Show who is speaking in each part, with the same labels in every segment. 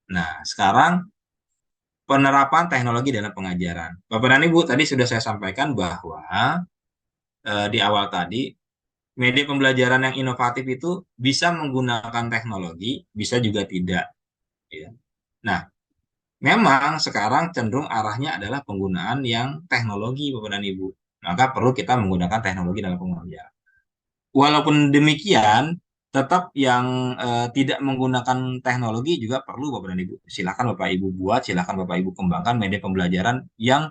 Speaker 1: Nah, sekarang penerapan teknologi dalam pengajaran. Bapak dan Ibu, tadi sudah saya sampaikan bahwa di awal tadi, media pembelajaran yang inovatif itu bisa menggunakan teknologi, bisa juga tidak. Ya. Nah, memang sekarang cenderung arahnya adalah penggunaan yang teknologi, Bapak dan Ibu. Maka perlu kita menggunakan teknologi dalam pengajaran. Walaupun demikian, tetap yang tidak menggunakan teknologi juga perlu Bapak dan Ibu. Silakan Bapak Ibu buat, silakan Bapak Ibu kembangkan media pembelajaran yang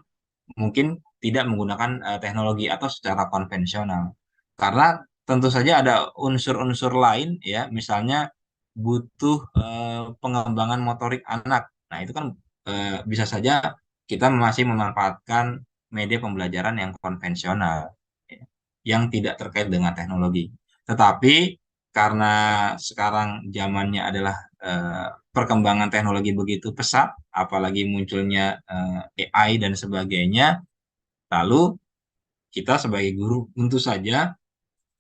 Speaker 1: mungkin tidak menggunakan teknologi atau secara konvensional. Karena tentu saja ada unsur-unsur lain ya, misalnya butuh pengembangan motorik anak. Nah, itu kan bisa saja kita masih memanfaatkan media pembelajaran yang konvensional ya, yang tidak terkait dengan teknologi. Tetapi karena sekarang zamannya adalah perkembangan teknologi begitu pesat, apalagi munculnya AI dan sebagainya, lalu kita sebagai guru tentu saja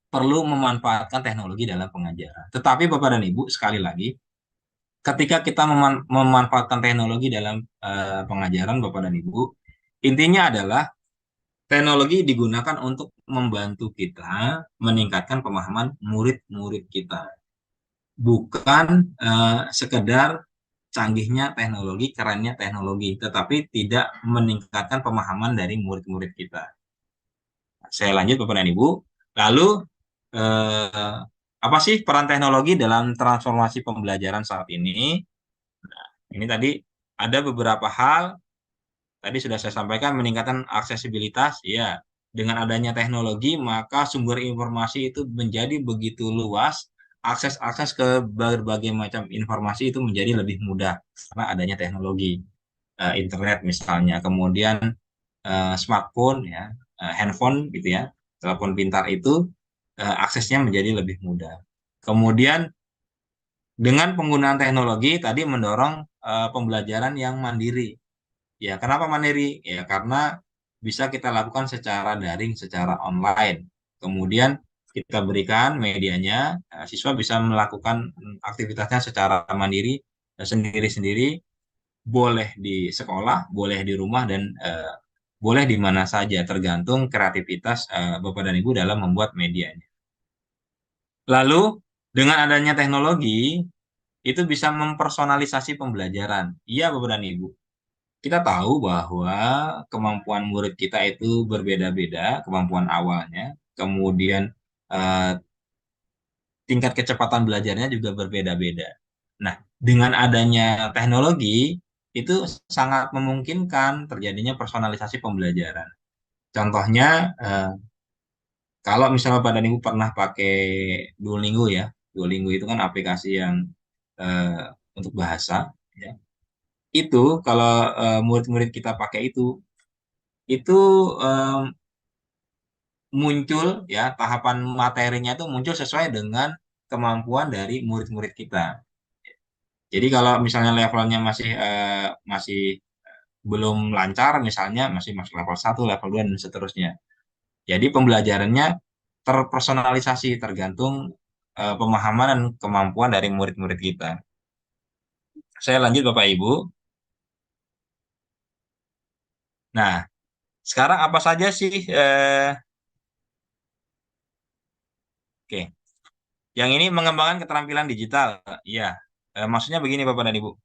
Speaker 1: perlu memanfaatkan teknologi dalam pengajaran. Tetapi Bapak dan Ibu, sekali lagi, ketika kita memanfaatkan teknologi dalam pengajaran Bapak dan Ibu, intinya adalah teknologi digunakan untuk membantu kita meningkatkan pemahaman murid-murid kita, bukan sekedar canggihnya teknologi, kerennya teknologi, tetapi tidak meningkatkan pemahaman dari murid-murid kita. Saya lanjut Bapak dan Ibu. Lalu eh, apa sih peran teknologi dalam transformasi pembelajaran saat ini? Ini tadi ada beberapa hal, tadi sudah saya sampaikan meningkatkan aksesibilitas, ya. Dengan adanya teknologi, maka sumber informasi itu menjadi begitu luas, akses-akses ke berbagai macam informasi itu menjadi lebih mudah karena adanya teknologi. Internet misalnya, kemudian smartphone ya, handphone gitu ya, telepon pintar itu aksesnya menjadi lebih mudah. Kemudian dengan penggunaan teknologi tadi mendorong pembelajaran yang mandiri. Ya, kenapa mandiri? Ya, karena bisa kita lakukan secara daring, secara online. Kemudian kita berikan medianya, siswa bisa melakukan aktivitasnya secara mandiri, sendiri-sendiri, boleh di sekolah, boleh di rumah, dan boleh di mana saja, tergantung kreativitas Bapak dan Ibu dalam membuat medianya. Lalu, dengan adanya teknologi, itu bisa mempersonalisasi pembelajaran. Iya, Bapak dan Ibu. Kita tahu bahwa kemampuan murid kita itu berbeda-beda, kemampuan awalnya, kemudian eh, tingkat kecepatan belajarnya juga berbeda-beda. Nah, dengan adanya teknologi, itu sangat memungkinkan terjadinya personalisasi pembelajaran. Contohnya, kalau misalnya Pak Daniku pernah pakai Duolingo ya, Duolingo itu kan aplikasi yang eh, untuk bahasa, ya. Itu kalau murid-murid kita pakai itu eh, muncul ya tahapan materinya itu muncul sesuai dengan kemampuan dari murid-murid kita. Jadi kalau misalnya levelnya masih belum lancar, misalnya masih masuk level 1, level 2 dan seterusnya. Jadi pembelajarannya terpersonalisasi tergantung pemahaman dan kemampuan dari murid-murid kita. Saya lanjut Bapak Ibu. Nah, sekarang apa saja sih oke. Yang ini mengembangkan keterampilan digital. Iya. Maksudnya begini Bapak dan Ibu.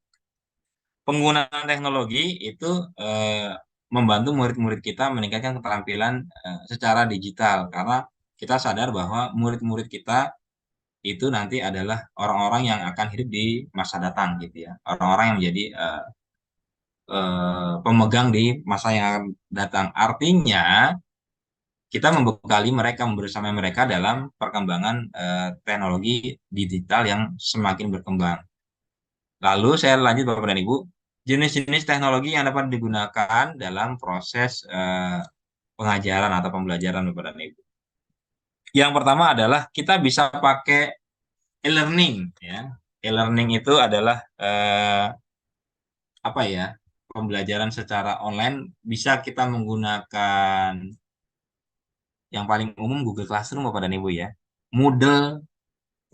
Speaker 1: Penggunaan teknologi itu eh, membantu murid-murid kita meningkatkan keterampilan secara digital karena kita sadar bahwa murid-murid kita itu nanti adalah orang-orang yang akan hidup di masa datang gitu ya. Orang-orang yang menjadi pemegang di masa yang akan datang. Artinya kita membekali mereka bersama mereka dalam perkembangan teknologi digital yang semakin berkembang. Lalu saya lanjut Bapak dan Ibu, jenis-jenis teknologi yang dapat digunakan dalam proses pengajaran atau pembelajaran Bapak dan Ibu. Yang pertama adalah kita bisa pakai e-learning ya. E-learning itu adalah apa ya? Pembelajaran secara online bisa kita menggunakan yang paling umum Google Classroom Bapak dan Ibu ya. Moodle,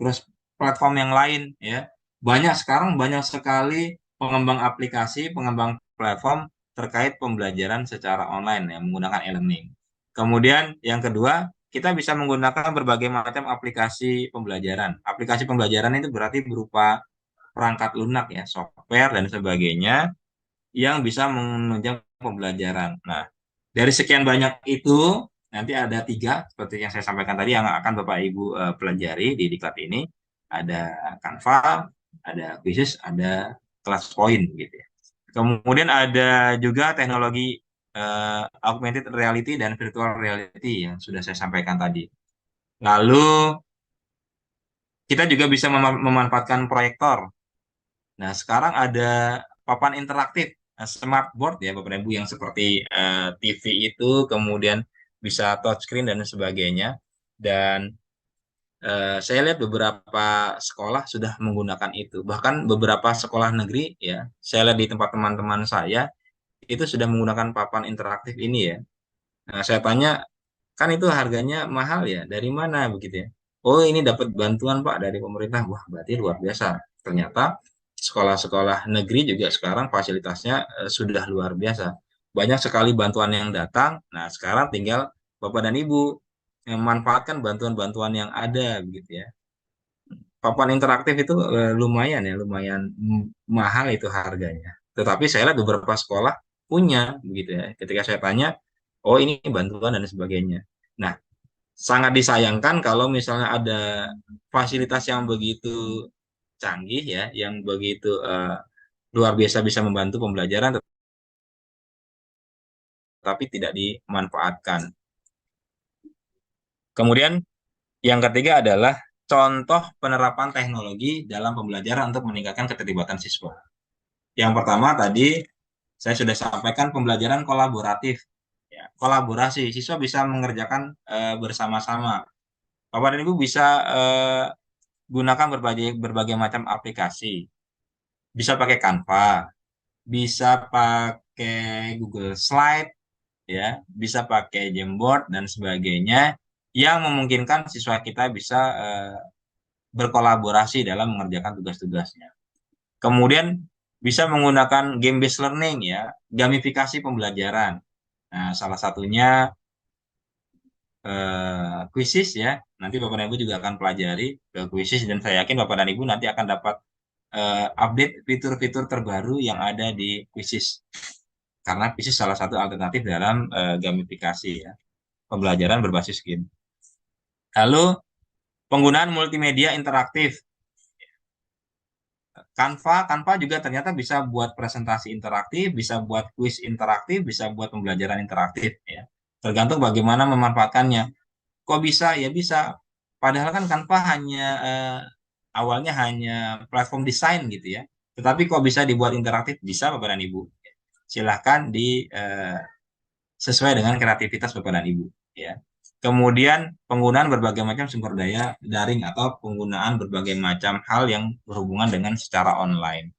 Speaker 1: terus platform yang lain ya. Banyak sekarang banyak sekali pengembang aplikasi, pengembang platform terkait pembelajaran secara online ya, menggunakan e-learning. Kemudian yang kedua, kita bisa menggunakan berbagai macam aplikasi pembelajaran. Aplikasi pembelajaran itu berarti berupa perangkat lunak ya, software dan sebagainya yang bisa menunjang pembelajaran. Nah, dari sekian banyak itu, nanti ada tiga, seperti yang saya sampaikan tadi, yang akan Bapak Ibu pelajari di diklat ini. Ada Canva, ada Quizzes, ada ClassPoint gitu ya. Kemudian ada juga teknologi augmented reality dan virtual reality yang sudah saya sampaikan tadi. Lalu kita juga bisa memanfaatkan proyektor. Nah, sekarang ada papan interaktif, smart board ya Bapak dan Ibu yang seperti TV itu, kemudian bisa touchscreen dan sebagainya. Dan saya lihat beberapa sekolah sudah menggunakan itu. Bahkan beberapa sekolah negeri ya, saya lihat di tempat teman-teman saya itu sudah menggunakan papan interaktif ini ya. Nah, saya tanya, kan itu harganya mahal ya, dari mana begitu ya? Oh, ini dapat bantuan Pak dari pemerintah. Wah, berarti luar biasa. Ternyata sekolah-sekolah negeri juga sekarang fasilitasnya sudah luar biasa. Banyak sekali bantuan yang datang. Nah, sekarang tinggal Bapak dan Ibu memanfaatkan bantuan-bantuan yang ada begitu ya. Papan interaktif itu lumayan ya, lumayan mahal itu harganya. Tetapi saya lihat beberapa sekolah punya begitu ya. Ketika saya tanya, oh ini bantuan dan sebagainya. Nah, sangat disayangkan kalau misalnya ada fasilitas yang begitu canggih ya, yang begitu luar biasa bisa membantu pembelajaran, tetapi tidak dimanfaatkan. Kemudian yang ketiga adalah contoh penerapan teknologi dalam pembelajaran untuk meningkatkan keterlibatan siswa. Yang pertama tadi saya sudah sampaikan pembelajaran kolaboratif. Ya, kolaborasi, siswa bisa mengerjakan bersama-sama. Bapak dan Ibu bisa gunakan berbagai berbagai macam aplikasi. Bisa pakai Canva, bisa pakai Google Slide, ya, bisa pakai Jamboard dan sebagainya yang memungkinkan siswa kita bisa berkolaborasi dalam mengerjakan tugas-tugasnya. Kemudian bisa menggunakan game based learning ya, gamifikasi pembelajaran. Nah, salah satunya Quizzes ya. Nanti Bapak dan Ibu juga akan pelajari ke Quizzes dan saya yakin Bapak dan Ibu nanti akan dapat update fitur-fitur terbaru yang ada di Quizzes. Karena Quizzes salah satu alternatif dalam gamifikasi ya, pembelajaran berbasis game. Lalu penggunaan multimedia interaktif. Canva juga ternyata bisa buat presentasi interaktif, bisa buat quiz interaktif, bisa buat pembelajaran interaktif ya. Tergantung bagaimana memanfaatkannya. Kok bisa? Ya bisa. Padahal kan Canva hanya awalnya hanya platform desain gitu ya. Tetapi kok bisa dibuat interaktif? Bisa Bapak dan Ibu. Silahkan sesuai dengan kreativitas Bapak dan Ibu ya. Kemudian penggunaan berbagai macam sumber daya daring atau penggunaan berbagai macam hal yang berhubungan dengan secara online.